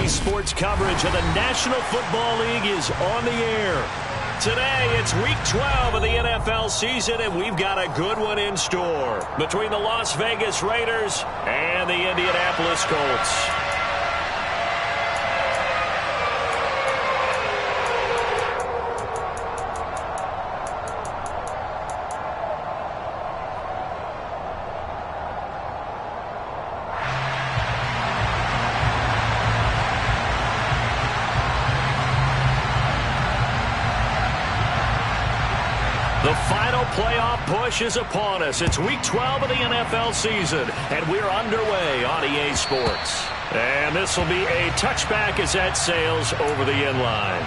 EA Sports coverage of the National Football League is on the air. Today, it's Week 12 of the NFL season, and we've got a good one in store between the Las Vegas Raiders and the Indianapolis Colts. The final playoff push is upon us. It's Week 12 of the NFL season, and we're underway on EA Sports. And this will be a touchback as that sails over the end line.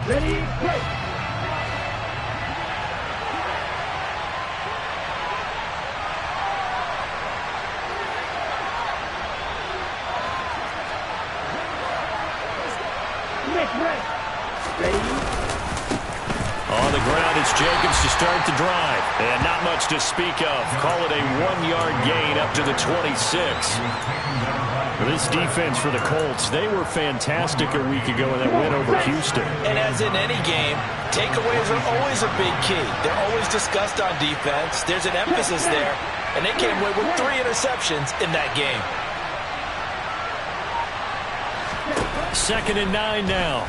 Ready, go! On the ground, it's Jacobs to start the drive. And not much to speak of. Call it a 1-yard gain up to the 26. This defense for the Colts, they were fantastic a week ago in that win over Houston. And as in any game, takeaways are always a big key. They're always discussed on defense. There's an emphasis there. And they came away with 3 interceptions in that game. 2nd and 9 now.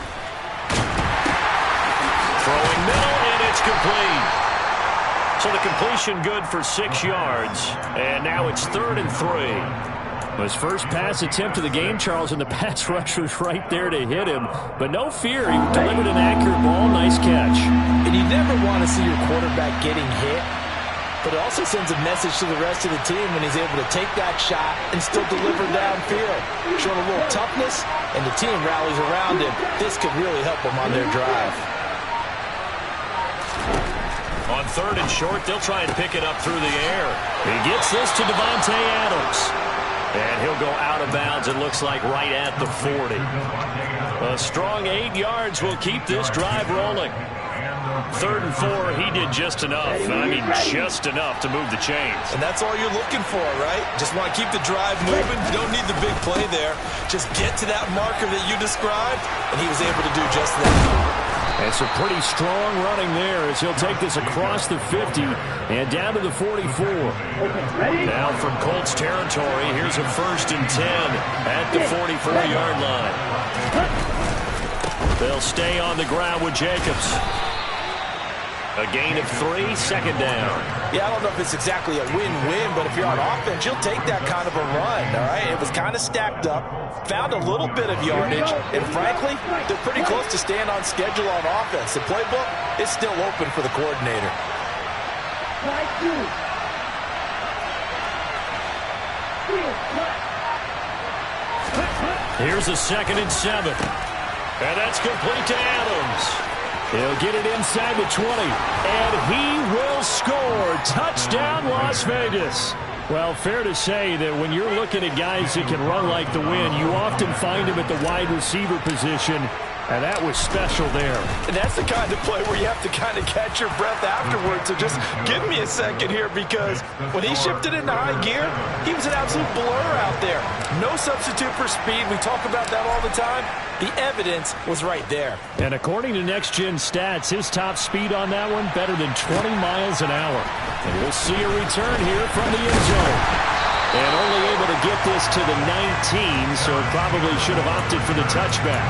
Throwing middle, and it's complete. So the completion good for 6 yards. And now it's 3rd and 3. His first pass attempt of the game, Charles, and the pass rush was right there to hit him. But no fear, he delivered an accurate ball. Nice catch. And you never want to see your quarterback getting hit. But it also sends a message to the rest of the team when he's able to take that shot and still deliver downfield. Showing a little toughness, and the team rallies around him. This could really help them on their drive. On 3rd and short, they'll try and pick it up through the air. He gets this to Devontae Adams. And he'll go out of bounds, it looks like, right at the 40. A strong 8 yards will keep this drive rolling. 3rd and 4, he did just enough. I mean, just enough to move the chains. And that's all you're looking for, right? Just want to keep the drive moving. You don't need the big play there. Just get to that marker that you described, and he was able to do just that. And some pretty strong running there as he'll take this across the 50 and down to the 44. Now from Colts territory, here's a 1st and 10 at the 44-yard line. They'll stay on the ground with Jacobs. A gain of 3, 2nd down. Yeah, I don't know if it's exactly a win-win, but if you're on offense, you'll take that kind of a run, all right? It was kind of stacked up, found a little bit of yardage, and frankly, they're pretty close to staying on schedule on offense. The playbook is still open for the coordinator. Here's a 2nd and 7. And that's complete to Adams. He'll get it inside the 20, and he will score. Touchdown, Las Vegas. Well, fair to say that when you're looking at guys that can run like the wind, you often find them at the wide receiver position, and that was special there. And that's the kind of play where you have to kind of catch your breath afterwards. So just give me a second here, because when he shifted into high gear, he was an absolute blur out there. No substitute for speed. We talk about that all the time. The evidence was right there. And according to Next Gen Stats, his top speed on that one, better than 20 miles an hour. And we'll see a return here from the end zone. And only able to get this to the 19, so probably should have opted for the touchback.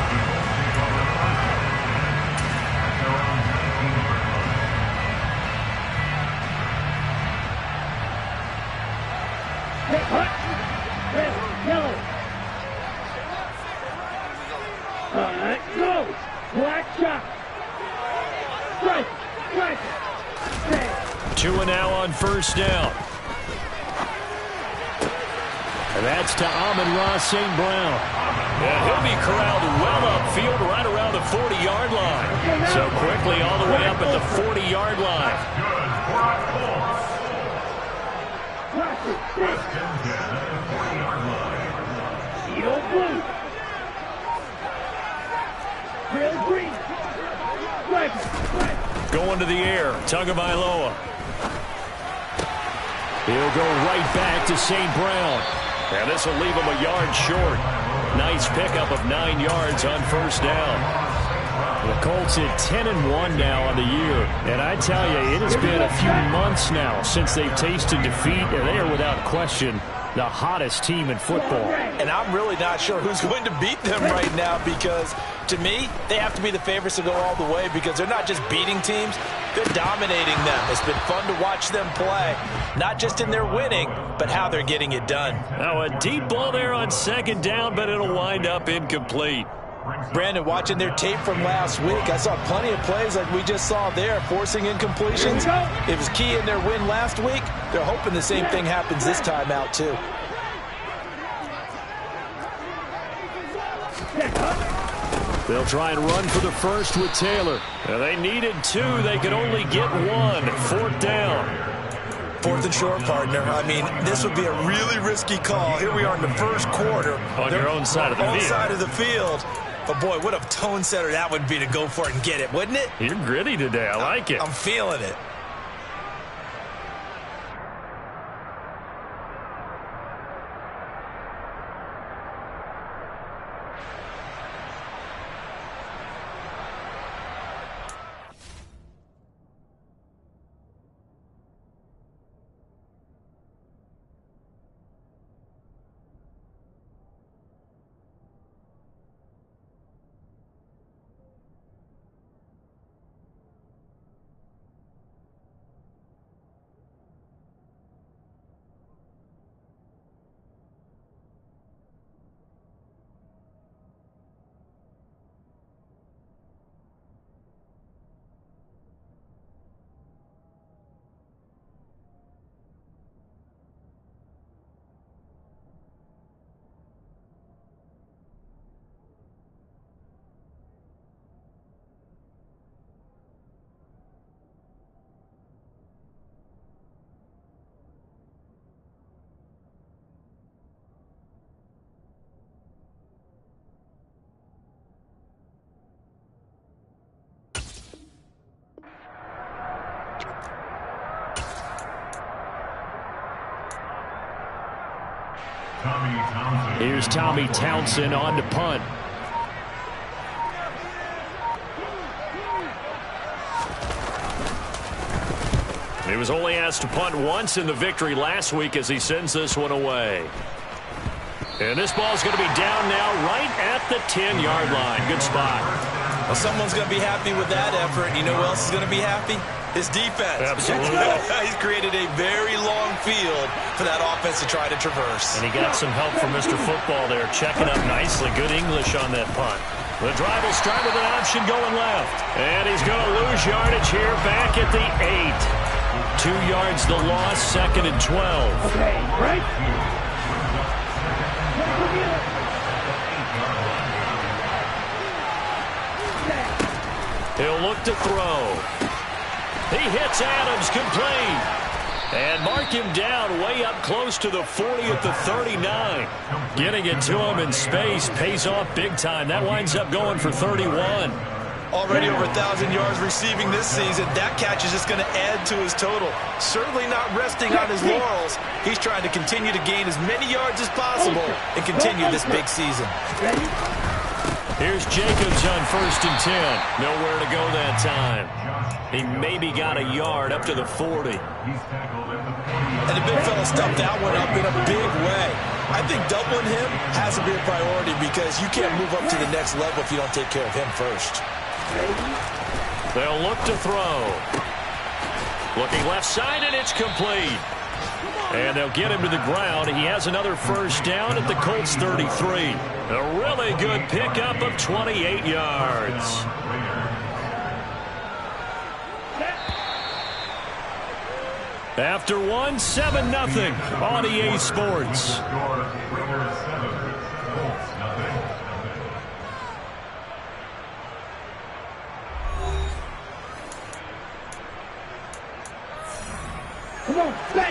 Go! Black shot! Strike! Strike! 2 and now on 1st down. And that's to Amon-Ra St. Brown. And he'll be corralled well upfield right around the 40-yard line. So quickly all the way up at the 40-yard line. Blue. Trail green. Strike. Going to the air. Tagovailoa. He'll go right back to St. Brown. And this will leave him a yard short. Nice pickup of 9 yards on first down. The Colts at 10-1 now on the year. And I tell you, it has been a few months now since they've tasted defeat, and they are without question the hottest team in football. And I'm really not sure who's going to beat them right now because, to me, they have to be the favorites to go all the way because they're not just beating teams, they're dominating them. It's been fun to watch them play, not just in their winning, but how they're getting it done. Now a deep ball there on second down, but it'll wind up incomplete. Brandon, watching their tape from last week, I saw plenty of plays like we just saw there, forcing incompletions. It was key in their win last week. They're hoping the same thing happens this time out, too. They'll try and run for the first with Taylor. Now they needed 2. They could only get 1. 4th down. 4th and short, partner. I mean, this would be a really risky call. Here we are in the first quarter. On your own side of the field. Side of the field. But, boy, what a tone setter that would be to go for it and get it, wouldn't it? You're gritty today. I like it. I'm feeling it. Here's Tommy Townsend on to punt. He was only asked to punt once in the victory last week as he sends this one away. And this ball's going to be down now right at the 10-yard line. Good spot. Well, someone's going to be happy with that effort. You know who else is going to be happy? His defense. Absolutely. He's created a very long field for that offense to try to traverse. And he got some help from Mr. Football there, checking up nicely. Good English on that punt. The drive will start with an option going left. And he's going to lose yardage here back at the 8. 2 yards the loss, 2nd and 12. Okay, right? He'll look to throw. He hits Adams, complete. And mark him down way up close to the 40 at the 39. Getting it to him in space pays off big time. That winds up going for 31. Already over 1,000 yards receiving this season. That catch is just going to add to his total. Certainly not resting on his laurels. He's trying to continue to gain as many yards as possible and continue this big season. Here's Jacobs on 1st and 10. Nowhere to go that time. He maybe got a yard up to the 40. And the big fella stuffed that one up in a big way. I think doubling him has to be a priority because you can't move up to the next level if you don't take care of him first. They'll look to throw. Looking left side, and it's complete. And they'll get him to the ground. He has another first down at the Colts 33. A really good pickup of 28 yards. After one, 7-0 on EA Sports.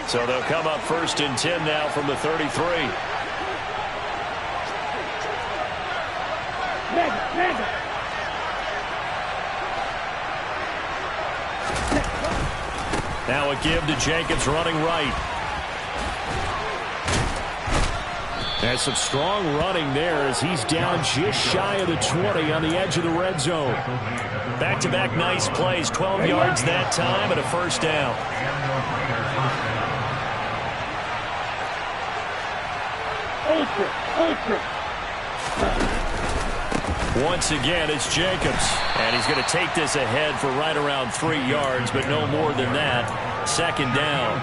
So they'll come up 1st and 10 now from the 33. Now a give to Jacobs running right. There's some strong running there as he's down just shy of the 20 on the edge of the red zone. Back-to-back nice plays, 12 yards that time and a first down. Once again, it's Jacobs. And he's going to take this ahead for right around 3 yards, but no more than that. Second down.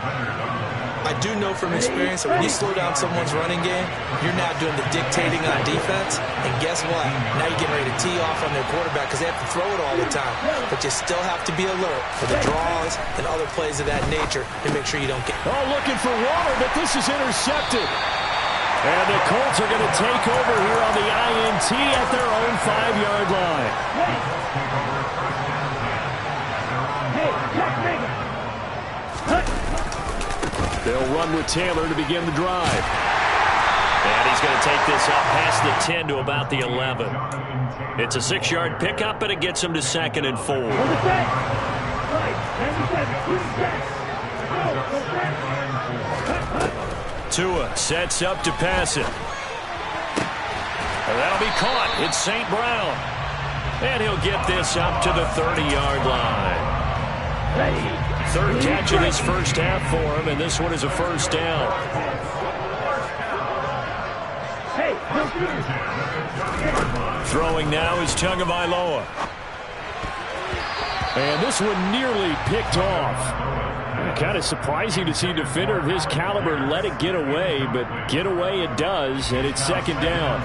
I do know from experience that when you slow down someone's running game, you're now doing the dictating on defense. And guess what? Now you're getting ready to tee off on their quarterback because they have to throw it all the time. But you still have to be alert for the draws and other plays of that nature to make sure you don't get... Oh, looking for water, but this is intercepted. And the Colts are going to take over here on the INT at their own 5-yard line. They'll run with Taylor to begin the drive. And he's going to take this up past the 10 to about the 11. It's a 6-yard pickup, and it gets him to 2nd and 4. Tua sets up to pass it. And that'll be caught. It's St. Brown. And he'll get this up to the 30-yard line. Third catch of this first half for him, and this one is a first down. Throwing now is Tagovailoa. And this one nearly picked off. Kind of surprising to see a defender of his caliber let it get away, but get away it does, and it's second down.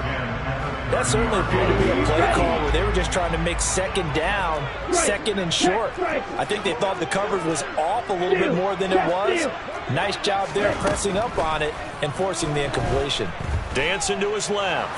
That certainly appeared to be a play call where they were just trying to make second down, second and short. I think they thought the coverage was off a little bit more than it was. Nice job there pressing up on it and forcing the incompletion. Dancing to his left.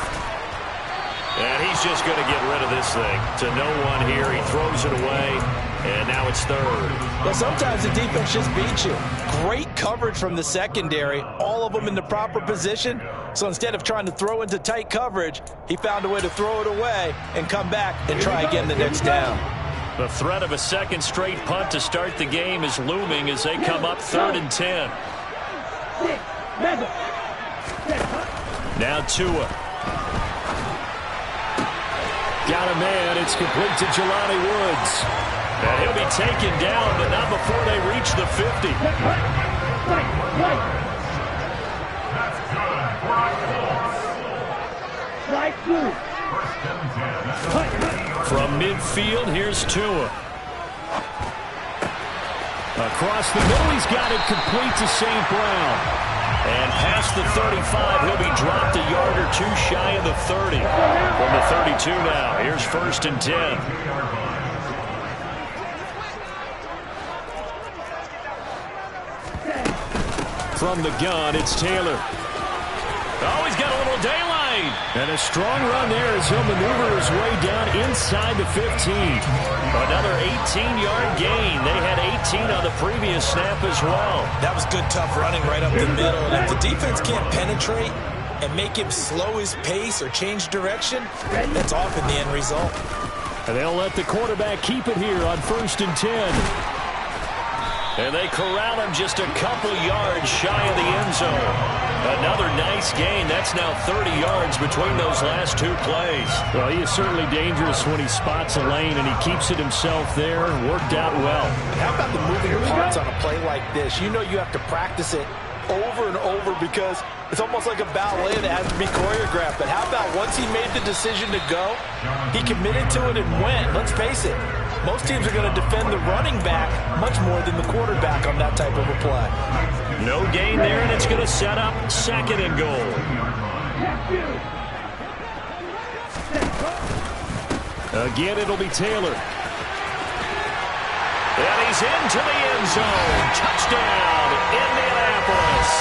And he's just going to get rid of this thing. To no one here. He throws it away, and now it's third. Well, sometimes the defense just beats you. Great coverage from the secondary, all of them in the proper position. So instead of trying to throw into tight coverage, he found a way to throw it away and come back and try again the next down. The threat of a second straight punt to start the game is looming as they come up 3rd and 10. Now Tua. Got a man. It's complete to Jelani Woods. And he'll be taken down, but not before they reach the 50. From midfield, here's Tua. Across the middle, he's got it complete to St. Brown. And past the 35, he'll be dropped a yard or two shy of the 30. From the 32 now, here's 1st and 10. From the gun, it's Taylor. Oh, he's got a little daylight. And a strong run there as he'll maneuver his way down inside the 15. Another 18-yard gain. They had 18 on the previous snap as well. That was good, tough running right up the middle. And if the defense can't penetrate and make him slow his pace or change direction, that's often the end result. And they'll let the quarterback keep it here on 1st and 10. And they corral him just a couple yards shy of the end zone. Another nice gain. That's now 30 yards between those last two plays. Well, he is certainly dangerous when he spots a lane, and he keeps it himself there. Worked out well. How about the moving parts on a play like this? You know you have to practice it over and over because it's almost like a ballet that has to be choreographed. But how about once he made the decision to go, he committed to it and went. Let's face it. Most teams are going to defend the running back much more than the quarterback on that type of a play. No gain there, and it's going to set up 2nd and goal. Again, it'll be Taylor. And he's into the end zone. Touchdown, Indianapolis.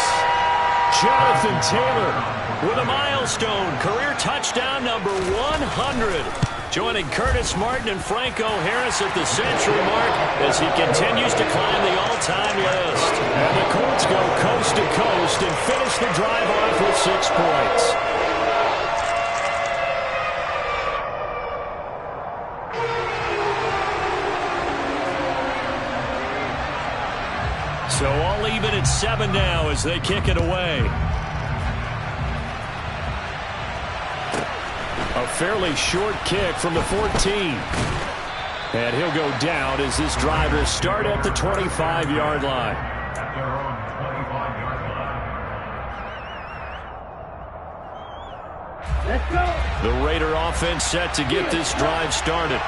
Jonathan Taylor with a milestone career touchdown number 100. Joining Curtis Martin and Franco Harris at the century mark as he continues to climb the all-time list. And the Colts go coast to coast and finish the drive off with 6 points. So all even at 7 now as they kick it away. A fairly short kick from the 14. And he'll go down as this drive will start at the 25-yard line. Let's go. The Raider offense set to get this drive started.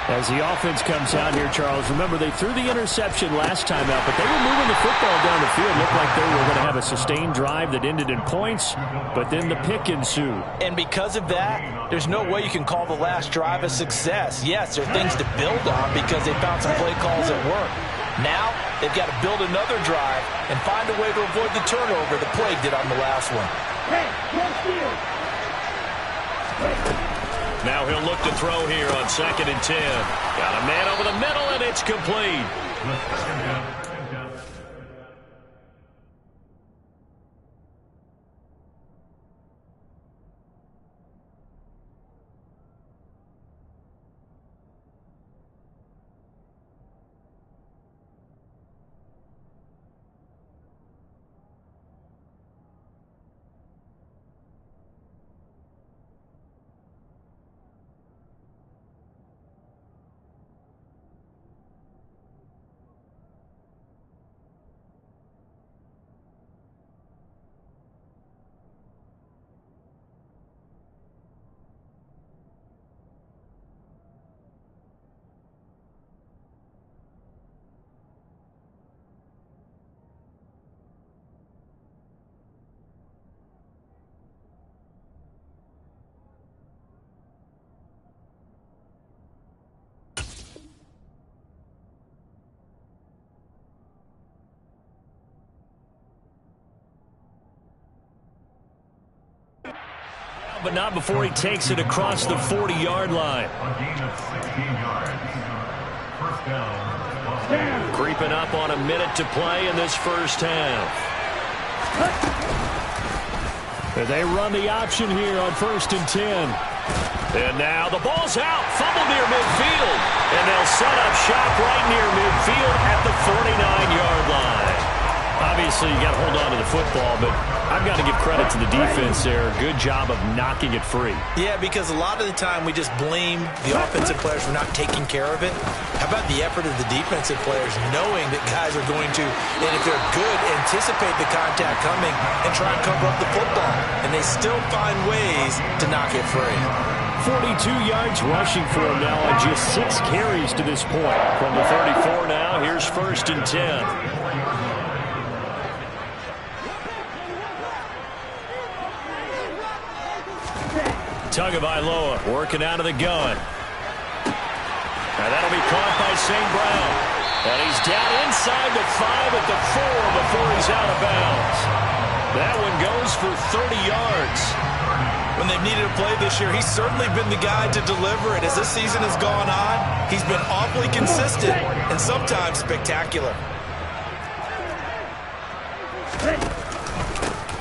As the offense comes out here, Charles, remember they threw the interception last time out, but they were moving the football down the field. Looked like they were going to have a sustained drive that ended in points, but then the pick ensued. And because of that, there's no way you can call the last drive a success. Yes, there are things to build on because they found some play calls that work. Now, they've got to build another drive and find a way to avoid the turnover the play did on the last one. Hey, go field. Now he'll look to throw here on 2nd and 10. Got a man over the middle, and it's complete. But not before he takes it across the 40-yard line. Creeping up on a minute to play in this first half. And they run the option here on 1st and 10. And now the ball's out. Fumble near midfield. And they'll set up shop right near midfield at the 49-yard line. Obviously, you got to hold on to the football, but I've got to give credit to the defense there. Good job of knocking it free. Yeah, because a lot of the time we just blame the offensive players for not taking care of it. How about the effort of the defensive players knowing that guys are going to, and if they're good, anticipate the contact coming and try and cover up the football. And they still find ways to knock it free. 42 yards rushing for him now on just 6 carries to this point. From the 34 now, here's 1st and 10. Tagovailoa working out of the gun. And that'll be caught by St. Brown. And he's down inside the 5 at the 4 before he's out of bounds. That one goes for 30 yards. When they've needed a play this year, he's certainly been the guy to deliver it. As this season has gone on, he's been awfully consistent and sometimes spectacular.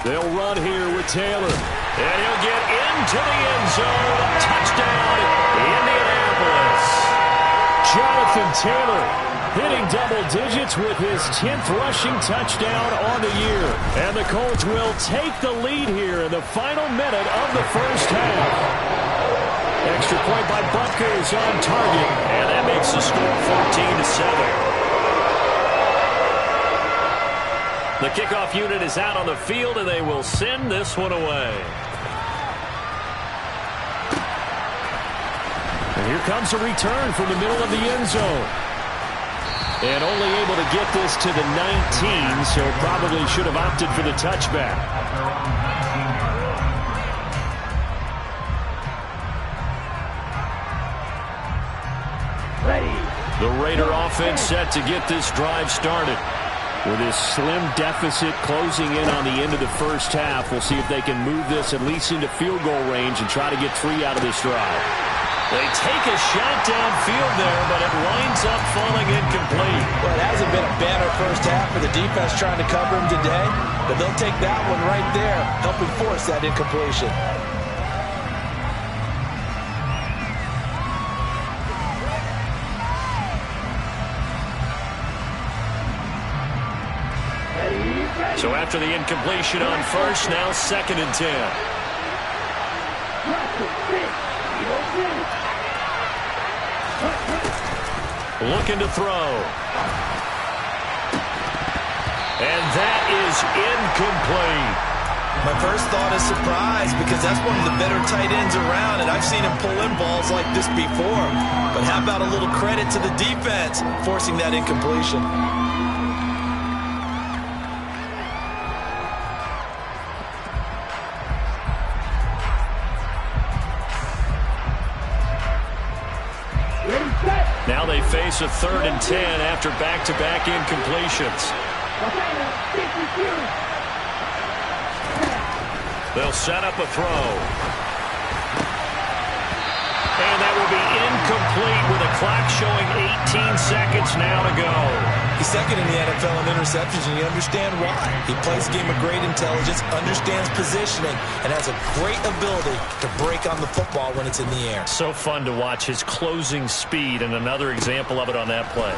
They'll run here with Taylor. And he'll get into the end zone. Touchdown, Indianapolis. Jonathan Taylor hitting double digits with his 10th rushing touchdown on the year. And the Colts will take the lead here in the final minute of the first half. Extra point by Butker is on target. And that makes the score 14-7. The kickoff unit is out on the field, and they will send this one away. And here comes a return from the middle of the end zone. And only able to get this to the 19, so probably should have opted for the touchback. The Raider offense set to get this drive started. With this slim deficit closing in on the end of the first half, we'll see if they can move this at least into field goal range and try to get 3 out of this drive. They take a shot downfield there, but it winds up falling incomplete. Well, it hasn't been a banner first half for the defense trying to cover him today, but they'll take that one right there, helping force that incompletion. So after the incompletion on first, now 2nd and 10. Looking to throw. And that is incomplete. My first thought is surprise because that's one of the better tight ends around, and I've seen him pull in balls like this before. But how about a little credit to the defense forcing that incompletion? Now they face a 3rd and 10 after back-to-back incompletions. They'll set up a throw. And that will be incomplete with a clock showing 18 seconds now to go. He's 2nd in the NFL in interceptions, and you understand why. He plays a game of great intelligence, understands positioning, and has a great ability to break on the football when it's in the air. So fun to watch his closing speed, and another example of it on that play.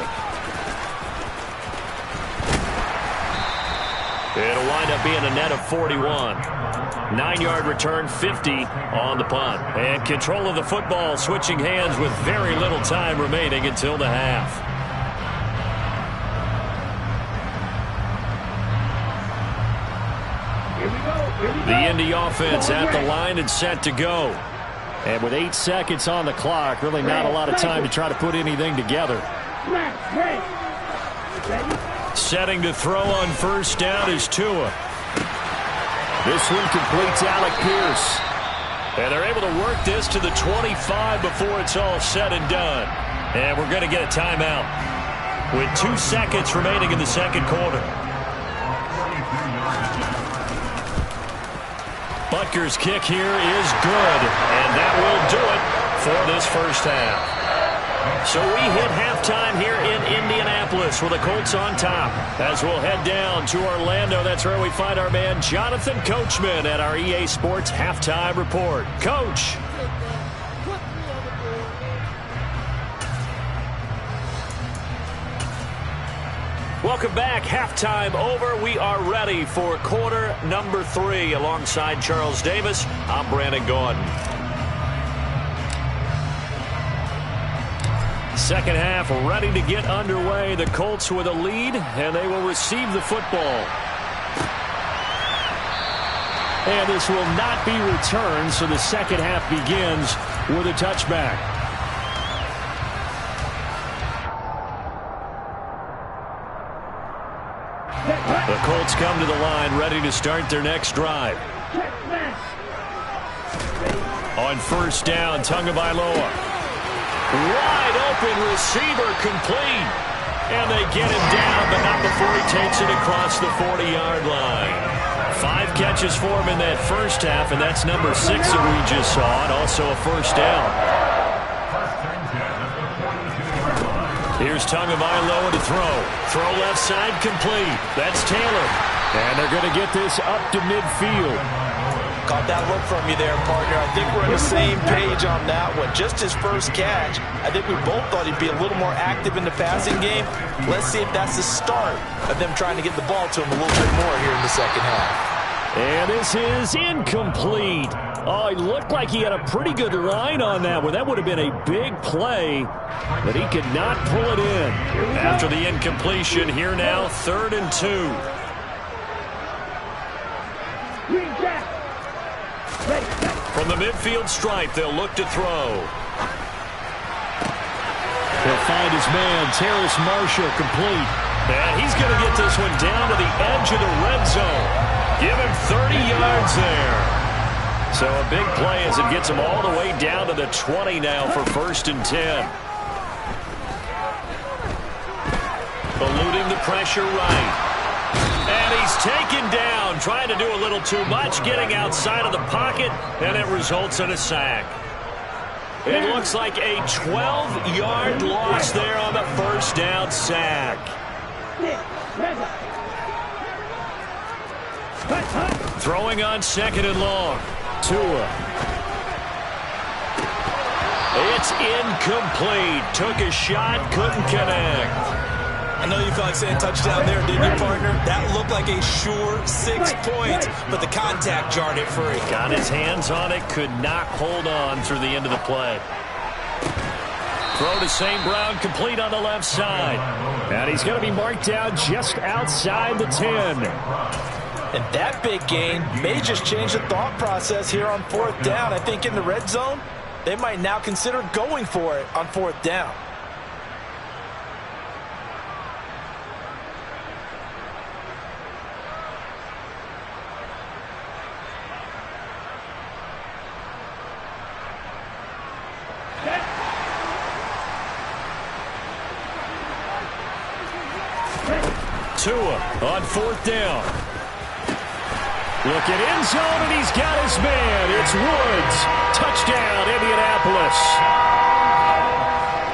It'll wind up being a net of 41. 9-yard return, 50 on the punt. And control of the football switching hands with very little time remaining until the half. The Indy offense at the line and set to go. And with 8 seconds on the clock, really not a lot of time to try to put anything together. Setting to throw on first down is Tua. This one completes Alec Pierce. And they're able to work this to the 25 before it's all said and done. And we're going to get a timeout with 2 seconds remaining in the second quarter. Butker's kick here is good, and that will do it for this first half. So we hit halftime here in Indianapolis with the Colts on top. As we'll head down to Orlando, that's where we find our man Jonathan Coachman at our EA Sports Halftime Report. Coach. Welcome back. Halftime over. We are ready for quarter number 3. Alongside Charles Davis, I'm Brandon Gordon. Second half ready to get underway. The Colts with a lead, and they will receive the football. And this will not be returned, so the second half begins with a touchback. The Colts come to the line ready to start their next drive. On first down, Tagovailoa. Wide open receiver complete. And they get him down, but not before he takes it across the 40-yard line. 5 catches for him in that first half, and that's number 6 that we just saw, and also a first down. Here's Tagovailoa to throw. Throw left side complete. That's Taylor. And they're going to get this up to midfield. Caught that look from you there, partner. I think we're on the same page on that one. Just his first catch. I think we both thought he'd be a little more active in the passing game. Let's see if that's the start of them trying to get the ball to him a little bit more here in the second half. And this is incomplete. Oh, it looked like he had a pretty good line on that one. That would have been a big play, but he could not pull it in. After the incompletion, here now, 3rd and 2. From the midfield stripe, they'll look to throw. He'll find his man, Terrace Marshall, complete. And he's going to get this one down to the edge of the red zone. Give him 30 yards there. So a big play as it gets him all the way down to the 20 now for 1st and 10. Eluding the pressure right. And he's taken down, trying to do a little too much, getting outside of the pocket, and it results in a sack. It looks like a 12-yard loss there on the first down sack. Throwing on 2nd and long. Tua. It's incomplete. Took a shot, couldn't connect. I know you felt like saying touchdown there, didn't you, partner? That looked like a sure 6 points, but the contact jarred it free. Got his hands on it, could not hold on through the end of the play. Throw to St. Brown, complete on the left side. And he's going to be marked down just outside the 10. And that big gain may just change the thought process here on 4th down. I think in the red zone, they might now consider going for it on 4th down. Tua on 4th down. Look at end zone, and he's got his man. It's Woods. Touchdown, Indianapolis.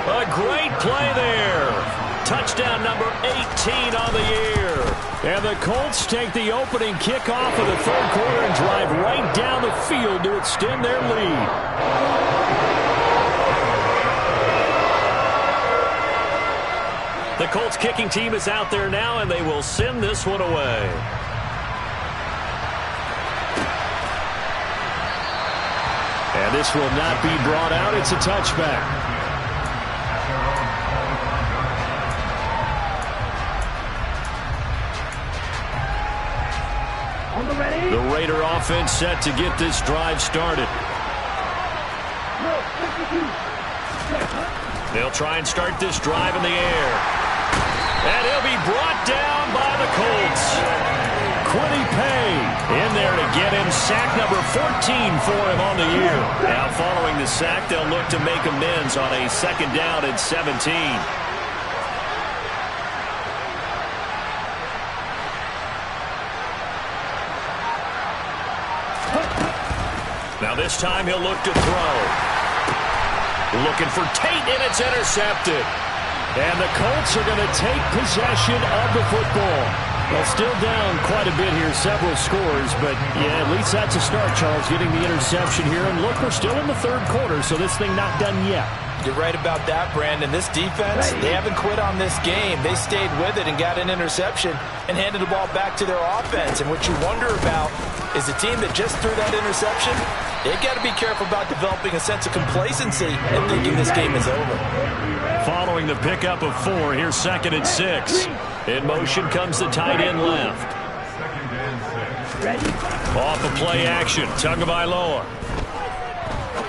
A great play there. Touchdown number 18 on the year. And the Colts take the opening kickoff of the 3rd quarter and drive right down the field to extend their lead. The Colts kicking team is out there now, and they will send this one away. And this will not be brought out. It's a touchback. The Raider offense set to get this drive started. They'll try and start this drive in the air. And he'll be brought down by the Colts. Quiddy Pay in there to get him sack number 14 for him on the year. Now following the sack, they'll look to make amends on a 2nd down and 17. Now this time he'll look to throw. Looking for Tate, and it's intercepted. And the Colts are going to take possession of the football. Well, still down quite a bit here, several scores, but yeah, at least that's a start, Charles, getting the interception here. And look, we're still in the 3rd quarter, so this thing not done yet. You're right about that, Brandon. This defense, they haven't quit on this game. They stayed with it and got an interception and handed the ball back to their offense. And what you wonder about is the team that just threw that interception, they've got to be careful about developing a sense of complacency and thinking this game is over. Following the pickup of 4, here's 2nd and 6. In motion comes the tight end left. Off of play action, Tagovailoa.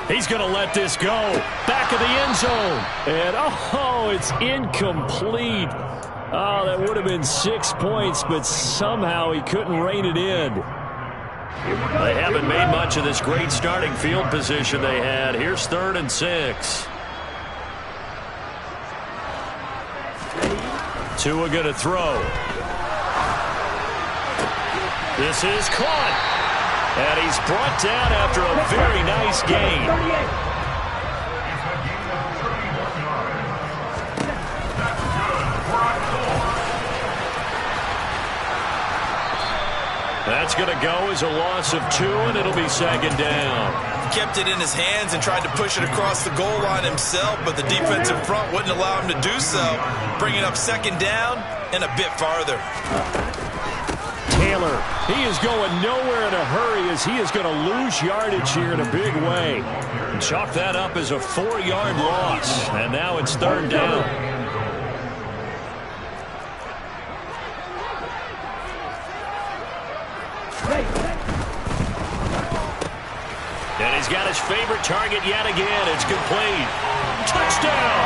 He's going to let this go. Back of the end zone. And, oh, it's incomplete. Oh, that would have been 6 points, but somehow he couldn't rein it in. They haven't made much of this great starting field position they had. Here's 3rd and 6. Tua going to throw. This is caught. And he's brought down after a very nice gain. That's going to go as a loss of 2, and it'll be 2nd down. Kept it in his hands and tried to push it across the goal line himself, but the defensive front wouldn't allow him to do so, bringing up 2nd down and a bit farther. Taylor, he is going nowhere in a hurry as he is going to lose yardage here in a big way. Chalk that up as a 4-yard loss, and now it's 3rd down. And he's got his favorite target yet again. It's complete. Touchdown!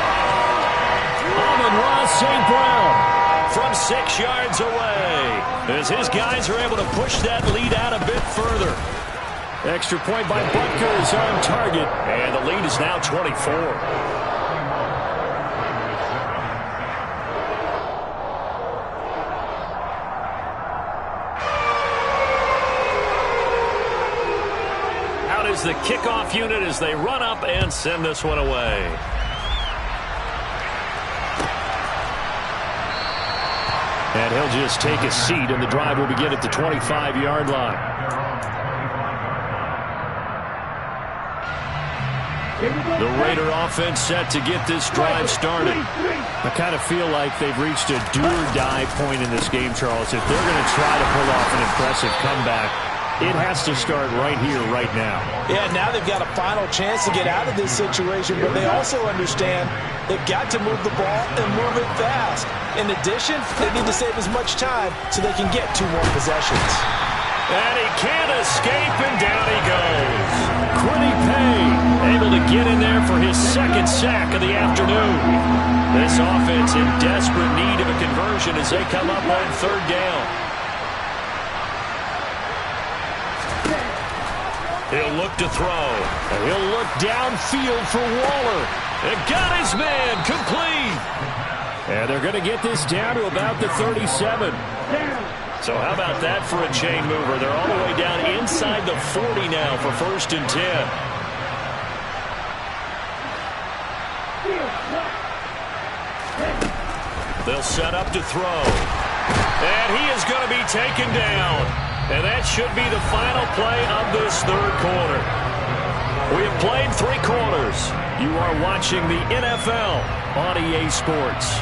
Amon-Ra St. Brown from 6 yards away as his guys are able to push that lead out a bit further. Extra point by Butker is on target, and the lead is now 24. Out is the kickoff unit as they run up and send this one away. And he'll just take a seat, and the drive will begin at the 25-yard line. The Raider offense set to get this drive started. I kind of feel like they've reached a do-or-die point in this game, Charles. If they're going to try to pull off an impressive comeback, it has to start right here, right now. Yeah, now they've got a final chance to get out of this situation, but they also understand they've got to move the ball and move it fast. In addition, they need to save as much time so they can get 2 more possessions. And he can't escape, and down he goes. Quiddy Pay able to get in there for his 2nd sack of the afternoon. This offense in desperate need of a conversion as they come up on 3rd down. He'll look to throw. And he'll look downfield for Waller. And got his man complete. And they're going to get this down to about the 37. So how about that for a chain mover? They're all the way down inside the 40 now for 1st and 10. They'll set up to throw. And he is going to be taken down. And that should be the final play of this 3rd quarter. We have played 3 quarters. You are watching the NFL on EA Sports.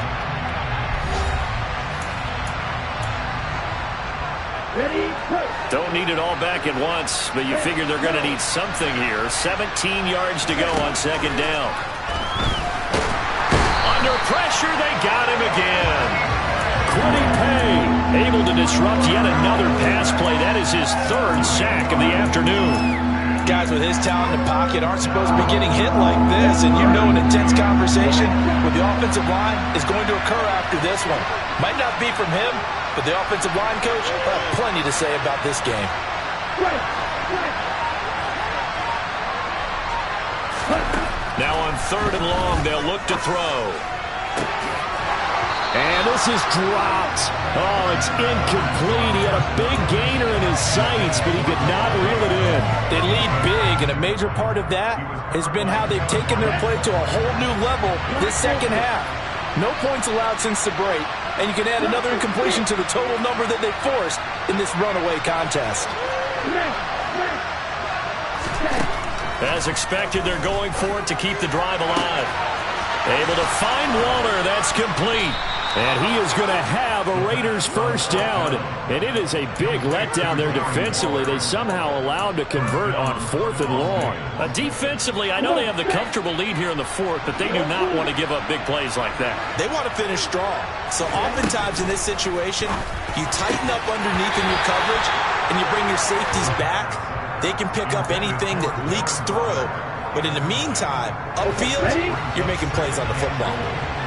Don't need it all back at once, but you figure they're going to need something here. 17 yards to go on 2nd down. Under pressure, they got him again. Quiddy Pay able to disrupt yet another pass play. That is his 3rd sack of the afternoon. Guys with his talent in the pocket aren't supposed to be getting hit like this, and you know an intense conversation with the offensive line is going to occur after this one. Might not be from him, but the offensive line coach will have plenty to say about this game. Now on 3rd and long, they'll look to throw. And this is dropped. Oh, it's incomplete. He had a big gainer in his sights, but he could not reel it in. They lead big, and a major part of that has been how they've taken their play to a whole new level this 2nd half. No points allowed since the break, and you can add another incompletion to the total number that they forced in this runaway contest. As expected, they're going for it to keep the drive alive. Able to find Waller. That's complete. And he is going to have a Raiders 1st down. And it is a big letdown there defensively. They somehow allowed to convert on 4th and long. Defensively, I know they have the comfortable lead here in the 4th, but they do not want to give up big plays like that. They want to finish strong. So oftentimes in this situation, you tighten up underneath in your coverage, and you bring your safeties back. They can pick up anything that leaks through. But in the meantime, upfield, you're making plays on the football.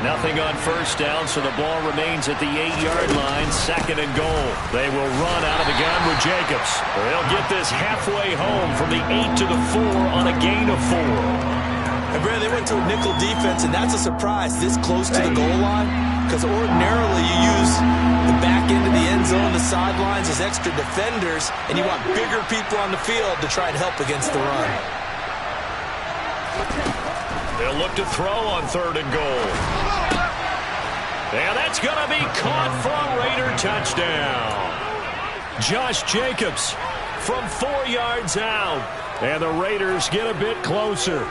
Nothing on 1st down, so the ball remains at the 8-yard line, 2nd and goal. They will run out of the gun with Jacobs. They'll get this halfway home from the 8 to the 4 on a gain of 4. And Brad, they went to a nickel defense, and that's a surprise this close to the goal line, because ordinarily you use the back end of the end zone, the sidelines as extra defenders, and you want bigger people on the field to try and help against the run. They'll look to throw on 3rd and goal. And that's going to be caught for a Raider touchdown. Josh Jacobs from 4 yards out. And the Raiders get a bit closer.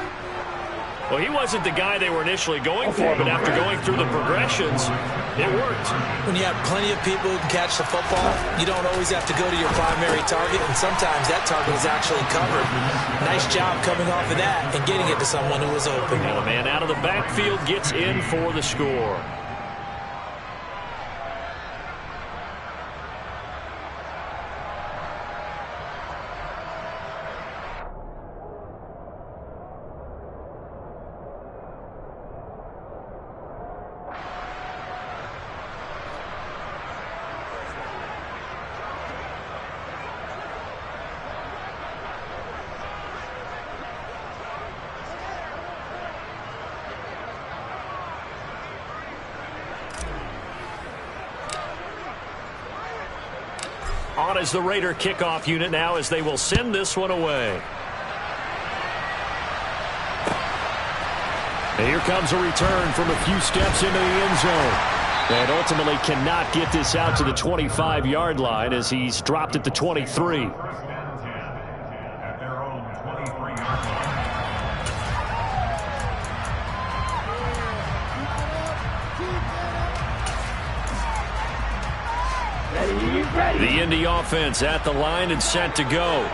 Well, he wasn't the guy they were initially going for, but after going through the progressions, it worked. When you have plenty of people who can catch the football, you don't always have to go to your primary target, and sometimes that target is actually covered. Nice job coming off of that and getting it to someone who was open. And the man out of the backfield gets in for the score. On as the Raider kickoff unit now as they will send this one away. And here comes a return from a few steps into the end zone. And ultimately cannot get this out to the 25-yard line as he's dropped at the 23. The Indy offense at the line and set to go.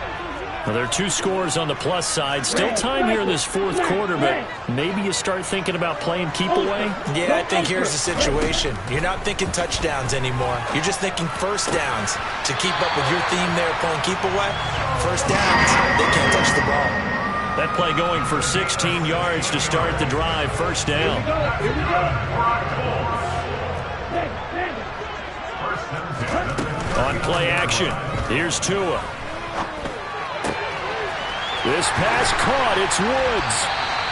Well, there are 2 scores on the plus side. Still time here in this fourth quarter, but maybe you start thinking about playing keep away? Yeah, I think here's the situation. You're not thinking touchdowns anymore. You're just thinking first downs. To keep up with your theme there playing keep away, first downs, they can't touch the ball. That play going for 16 yards to start the drive. First down. On play action, here's Tua. This pass caught. It's Woods.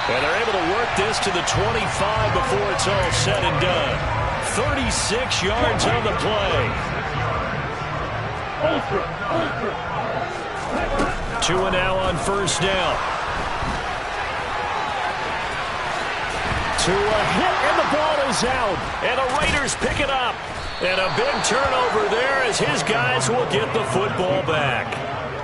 And they're able to work this to the 25 before it's all said and done. 36 yards on the play. Tua now on first down. Tua hit, and the ball is out. And the Raiders pick it up. And a big turnover there as his guys will get the football back.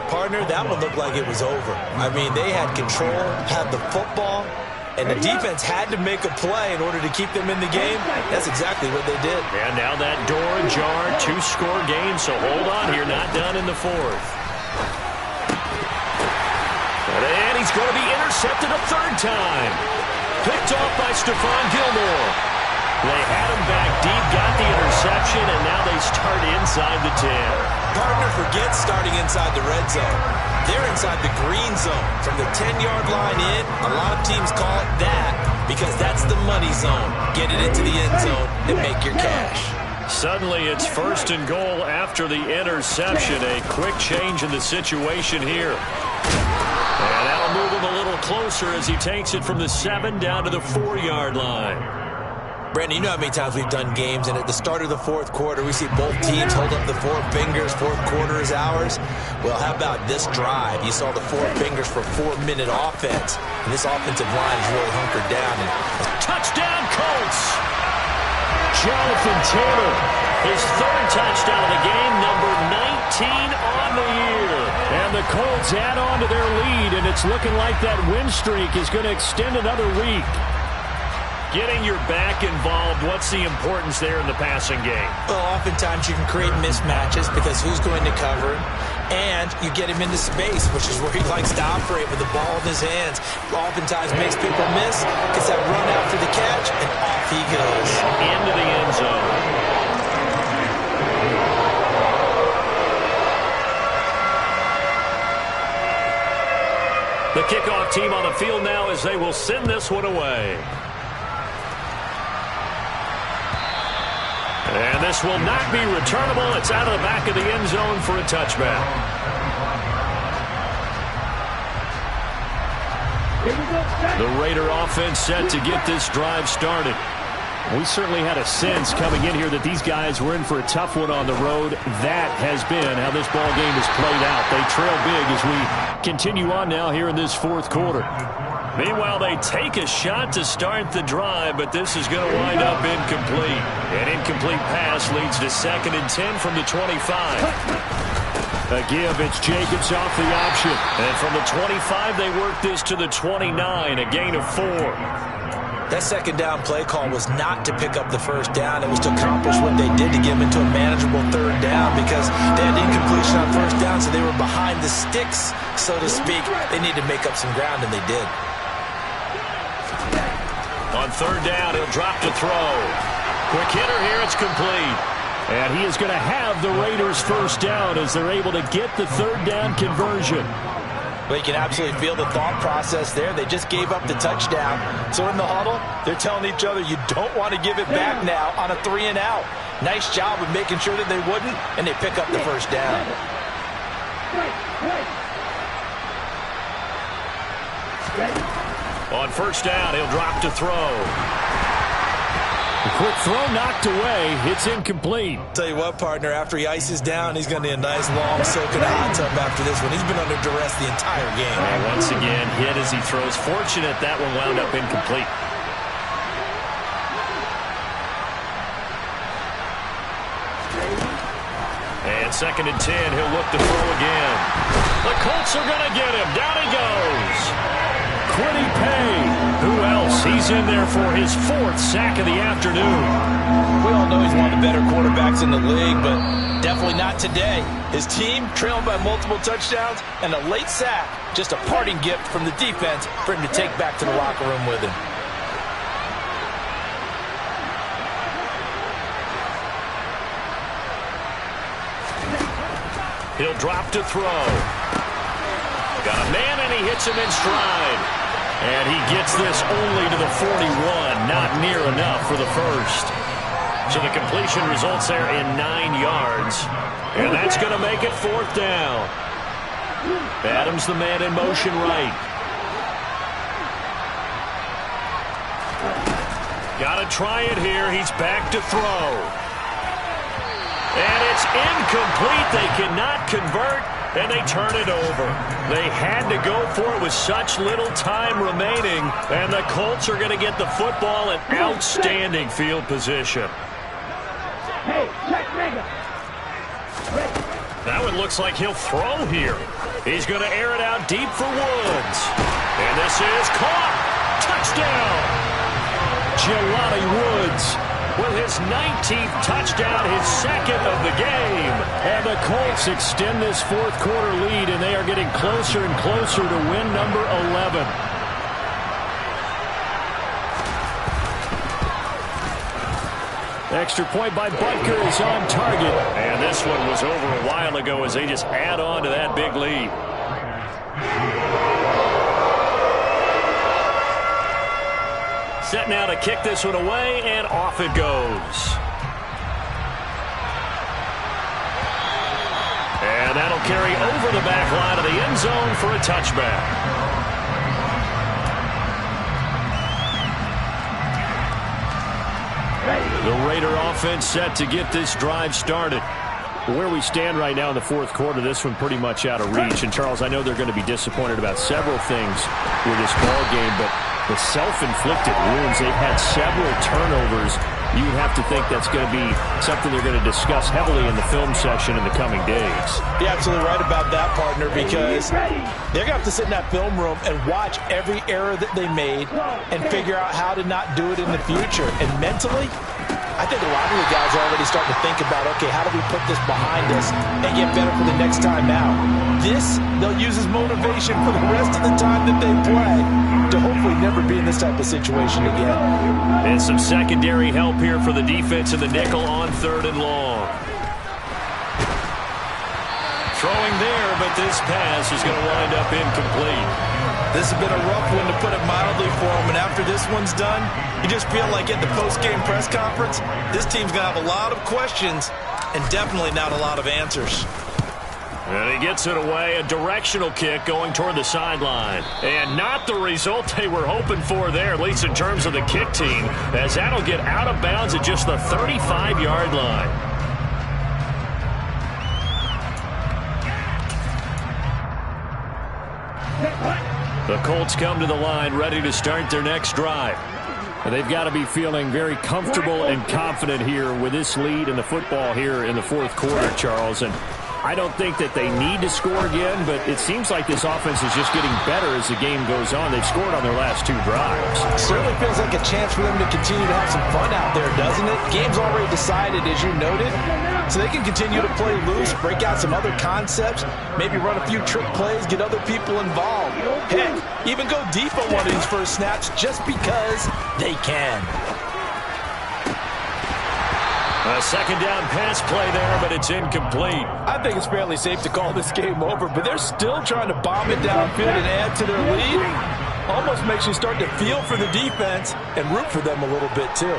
Partner, that one looked like it was over. I mean, they had control, had the football, and the defense had to make a play in order to keep them in the game. That's exactly what they did. And now that door ajar, 2-score game, so hold on here, not done in the fourth. And he's going to be intercepted a third time. Picked off by Stephon Gilmore. They had him back deep, got the interception, and now they start inside the 10. Partner, forget starting inside the red zone. They're inside the green zone. From the 10-yard line in, a lot of teams call it that because that's the money zone. Get it into the end zone and make your cash. Suddenly it's first and goal after the interception. A quick change in the situation here. And that'll move him a little closer as he takes it from the 7 down to the 4-yard line. Brandon, you know how many times we've done games, and at the start of the fourth quarter, we see both teams hold up the 4 fingers, fourth quarter is ours. Well, how about this drive? You saw the 4 fingers for 4-minute offense, and this offensive line is really hunkered down. Touchdown, Colts! Jonathan Taylor, his 3rd touchdown of the game, number 19 on the year. And the Colts add on to their lead, and it's looking like that win streak is going to extend another week. Getting your back involved, what's the importance there in the passing game? Well, oftentimes you can create mismatches because who's going to cover him? And you get him into space, which is where he likes to operate with the ball in his hands. Oftentimes makes people miss, gets that run after the catch, and off he goes. Into the end zone. The kickoff team on the field now as they will send this one away. And this will not be returnable. It's out of the back of the end zone for a touchback. The Raider offense set to get this drive started. We certainly had a sense coming in here that these guys were in for a tough one on the road. That has been how this ball game has played out. They trail big as we continue on now here in this fourth quarter. Meanwhile, they take a shot to start the drive, but this is going to wind up incomplete. An incomplete pass leads to 2nd and 10 from the 25. A give, it's Jacobs off the option. And from the 25, they work this to the 29, a gain of 4. That second down play call was not to pick up the first down. It was to accomplish what they did to get them into a manageable 3rd down because they had incompletion on first down, so they were behind the sticks, so to speak. They needed to make up some ground, and they did. On 3rd down, he'll drop to throw. Quick hitter here, it's complete. And he is going to have the Raiders' first down as they're able to get the 3rd down conversion. Well, you can absolutely feel the thought process there. They just gave up the touchdown. So in the huddle, they're telling each other, you don't want to give it back now on a 3-and-out. Nice job of making sure that they wouldn't, and they pick up the first down. On first down, he'll drop to throw. A quick throw knocked away. It's incomplete. Tell you what, partner, after he ices down, he's going to need a nice long soak in a hot tub after this one. He's been under duress the entire game. And once again, hit as he throws. Fortunate that one wound up incomplete. And 2nd and 10, he'll look to throw again. The Colts are going to get him. Down he goes. Quiddy Pay. Who else Adams. He's in there for his 4th sack of the afternoon. We all know he's one of the better quarterbacks in the league, but definitely not today. His team trailing by multiple touchdowns and a late sack. Just a parting gift from the defense for him to take back to the locker room with him. He'll drop to throw. Got a man, and he hits him in stride. And he gets this only to the 41. Not near enough for the first. So the completion results there in 9 yards. And that's going to make it 4th down. Adams the man in motion right. Got to try it here. He's back to throw. And it's incomplete. They cannot convert, and they turn it over. They had to go for it with such little time remaining, and the Colts are going to get the football in outstanding field position. That one looks like he'll throw here. He's going to air it out deep for Woods. And this is caught. Touchdown. Jelani Woods with his 19th touchdown, his 2nd of the game. And the Colts extend this 4th quarter lead, and they are getting closer and closer to win number 11. Extra point by Butker is on target. And this one was over a while ago as they just add on to that big lead. Set now to kick this one away, and off it goes. And that'll carry over the back line of the end zone for a touchback. The Raider offense set to get this drive started. Where we stand right now in the 4th quarter, this one pretty much out of reach. And, Charles, I know they're going to be disappointed about several things with this ball game, but the self-inflicted wounds, they've had several turnovers. You have to think that's going to be something they're going to discuss heavily in the film session in the coming days. You're absolutely right about that, partner, because they're going to have to sit in that film room and watch every error that they made and figure out how to not do it in the future. And mentally, I think a lot of the guys are already starting to think about, okay, how do we put this behind us and get better for the next time out? This, they'll use as motivation for the rest of the time that they play to hopefully never be in this type of situation again. And some secondary help here for the defense in the nickel on 3rd and long. Throwing there, but this pass is going to wind up incomplete. This has been a rough one, to put it mildly, for him. And after this one's done, you just feel like at the post-game press conference, this team's going to have a lot of questions and definitely not a lot of answers. And he gets it away, a directional kick going toward the sideline. And not the result they were hoping for there, at least in terms of the kick team, as that'll get out of bounds at just the 35-yard line. The Colts come to the line ready to start their next drive. And they've got to be feeling very comfortable and confident here with this lead in the football here in the 4th quarter, Charles. And I don't think that they need to score again, but it seems like this offense is just getting better as the game goes on. They've scored on their last 2 drives. Certainly feels like a chance for them to continue to have some fun out there, doesn't it? Game's already decided, as you noted, so they can continue to play loose, break out some other concepts, maybe run a few trick plays, get other people involved. Heck, even go deep on one of these first snaps just because they can. A 2nd down pass play there, but it's incomplete. I think it's fairly safe to call this game over, but they're still trying to bomb it downfield and add to their lead. Almost makes you start to feel for the defense and root for them a little bit, too.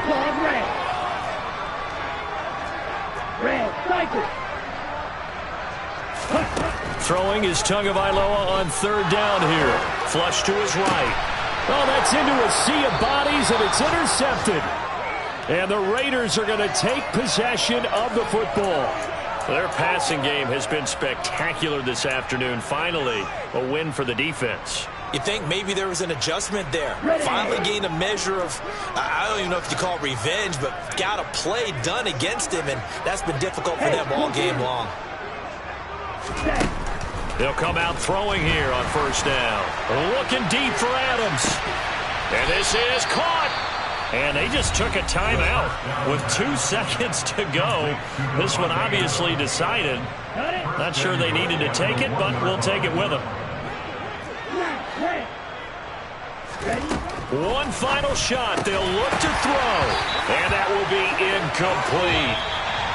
Throwing is Tagovailoa on 3rd down here. Flush to his right. Oh, that's into a sea of bodies, and it's intercepted. And the Raiders are going to take possession of the football. Their passing game has been spectacular this afternoon. Finally, a win for the defense. You think maybe there was an adjustment there. Finally gained a measure of, I don't even know if you call it revenge, but got a play done against him, and that's been difficult for them all game long. They'll come out throwing here on 1st down. Looking deep for Adams. And this is caught. And they just took a timeout with 2 seconds to go. This one obviously decided. Not sure they needed to take it, but we'll take it with them. One final shot. They'll look to throw. And that will be incomplete.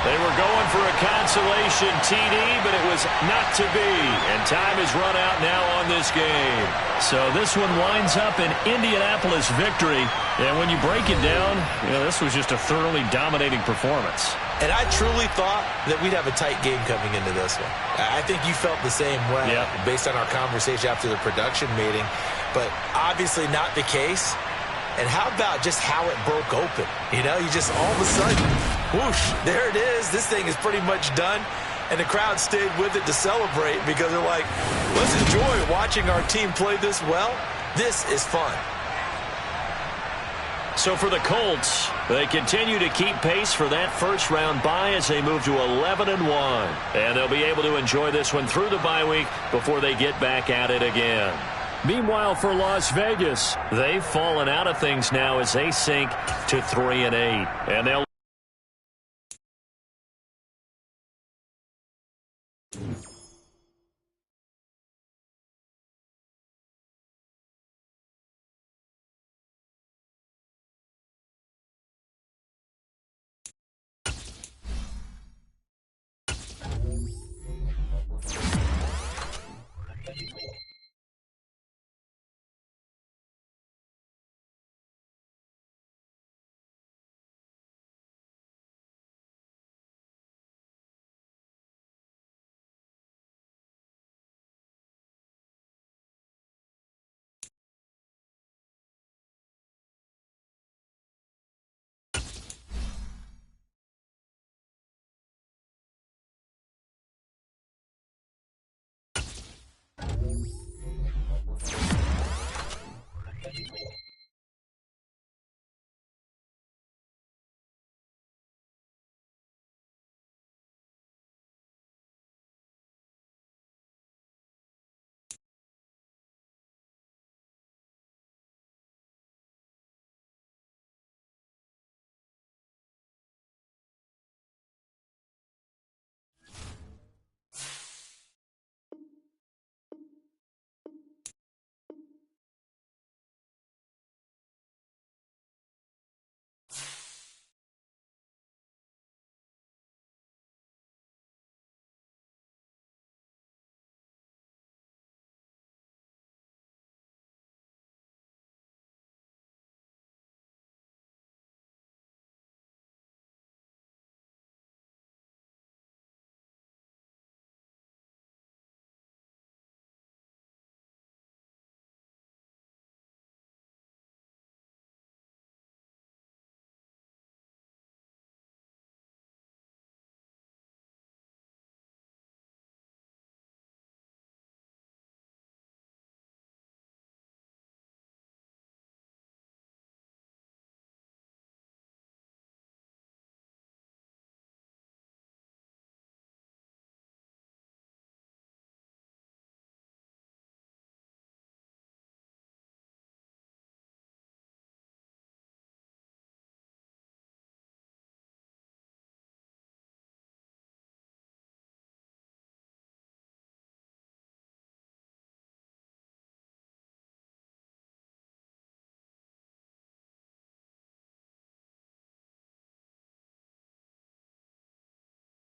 They were going for a consolation TD, but it was not to be. And time has run out now on this game. So this one winds up an Indianapolis victory. And when you break it down, this was just a thoroughly dominating performance. And I truly thought that we'd have a tight game coming into this one. I think you felt the same way based on our conversation after the production meeting. But obviously not the case. And how about just how it broke open? You just all of a sudden, whoosh, there it is. This thing is pretty much done. And the crowd stayed with it to celebrate because they're like, let's enjoy watching our team play this well. This is fun. So for the Colts, they continue to keep pace for that first-round bye as they move to 11-1. And they'll be able to enjoy this one through the bye week before they get back at it again. Meanwhile, for Las Vegas, they've fallen out of things now as they sink to 3-8. And they'll